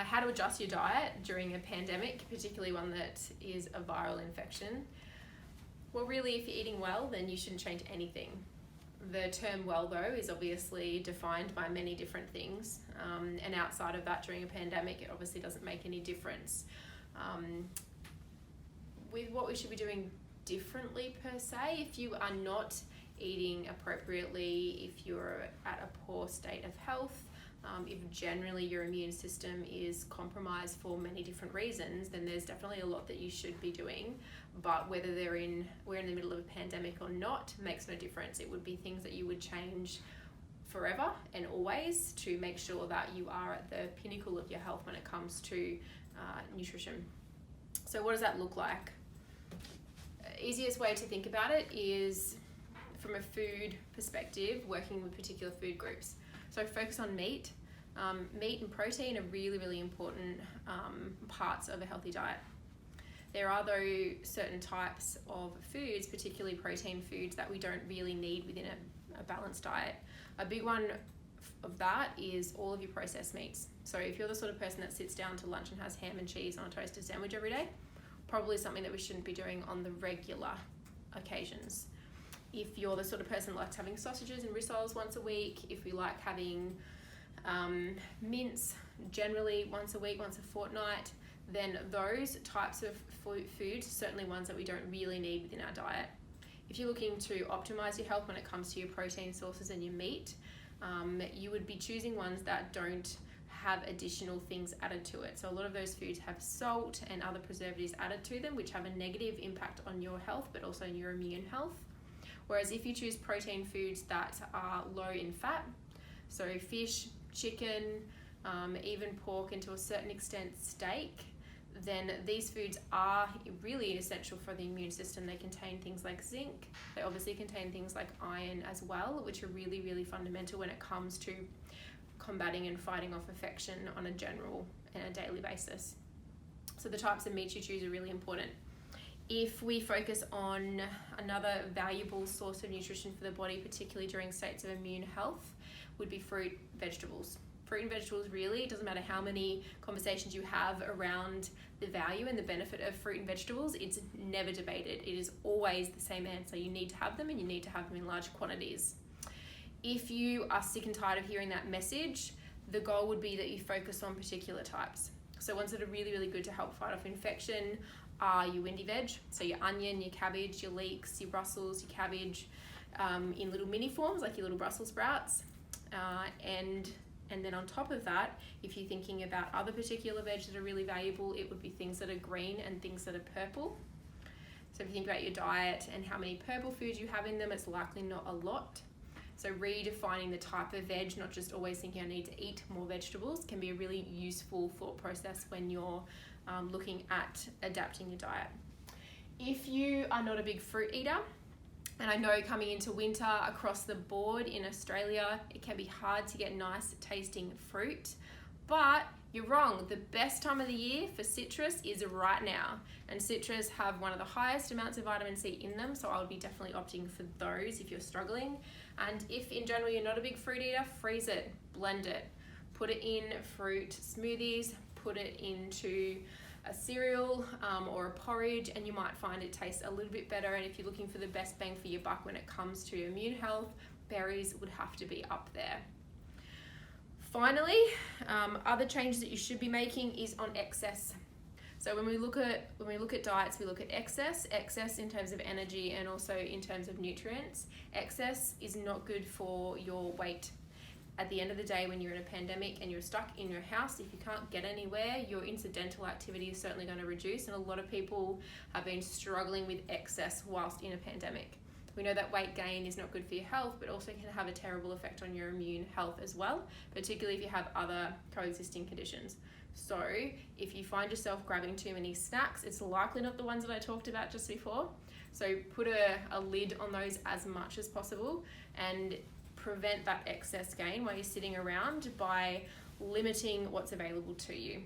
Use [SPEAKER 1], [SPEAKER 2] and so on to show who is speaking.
[SPEAKER 1] How to adjust your diet during a pandemic, particularly one that is a viral infection. Well, really, if you're eating well, then you shouldn't change anything. The term well, though, is obviously defined by many different things, and outside of that, during a pandemic, it obviously doesn't make any difference. With what we should be doing differently per se, if you are not eating appropriately, if you're at a poor state of health, if generally your immune system is compromised for many different reasons, then there's definitely a lot that you should be doing. But whether we're in the middle of a pandemic or not makes no difference. It would be things that you would change forever and always to make sure that you are at the pinnacle of your health when it comes to nutrition. So what does that look like? Easiest way to think about it is from a food perspective, working with particular food groups. So focus on meat. Meat and protein are really, really important parts of a healthy diet. There are though certain types of foods, particularly protein foods, that we don't really need within a balanced diet. A big one of that is all of your processed meats. So if you're the sort of person that sits down to lunch and has ham and cheese on a toasted sandwich every day, probably something that we shouldn't be doing on the regular occasions. If you're the sort of person that likes having sausages and rissoles once a week, if we like having mince generally once a week, once a fortnight, then those types of foods are certainly ones that we don't really need within our diet. If you're looking to optimize your health when it comes to your protein sources and your meat, you would be choosing ones that don't have additional things added to it. So a lot of those foods have salt and other preservatives added to them, which have a negative impact on your health, but also on your immune health. Whereas if you choose protein foods that are low in fat, so fish, chicken, even pork, and to a certain extent steak, then these foods are really essential for the immune system. They contain things like zinc. They obviously contain things like iron as well, which are really, really fundamental when it comes to combating and fighting off infection on a general and a daily basis. So the types of meats you choose are really important. If we focus on another valuable source of nutrition for the body, particularly during states of immune health, would be fruit, vegetables. Fruit and vegetables, really, it doesn't matter how many conversations you have around the value and the benefit of fruit and vegetables, it's never debated. It is always the same answer. You need to have them, and you need to have them in large quantities. If you are sick and tired of hearing that message, the goal would be that you focus on particular types. So ones that are really, really good to help fight off infection are your windy veg, so your onion, your cabbage, your leeks, your Brussels, your cabbage, in little mini forms like your little Brussels sprouts, and then on top of that, if you're thinking about other particular veg that are really valuable, it would be things that are green and things that are purple. So if you think about your diet and how many purple foods you have in them, it's likely not a lot. So redefining the type of veg, not just always thinking I need to eat more vegetables, can be a really useful thought process when you're looking at adapting your diet. If you are not a big fruit eater, and I know coming into winter across the board in Australia, it can be hard to get nice tasting fruit, but you're wrong. The best time of the year for citrus is right now, and citrus have one of the highest amounts of vitamin C in them, so I would be definitely opting for those if you're struggling. And if in general you're not a big fruit eater, freeze it, blend it, put it in fruit smoothies, put it into a cereal or a porridge, and you might find it tastes a little bit better. And if you're looking for the best bang for your buck when it comes to immune health, berries would have to be up there. Finally, other changes that you should be making is on excess. So when we look at diets, we look at excess in terms of energy and also in terms of nutrients. Excess is not good for your weight. At the end of the day, when you're in a pandemic and you're stuck in your house, if you can't get anywhere, your incidental activity is certainly going to reduce, and a lot of people have been struggling with excess whilst in a pandemic. We know that weight gain is not good for your health, but also can have a terrible effect on your immune health as well, particularly if you have other coexisting conditions. So if you find yourself grabbing too many snacks, it's likely not the ones that I talked about just before. So put a lid on those as much as possible and prevent that excess gain while you're sitting around by limiting what's available to you.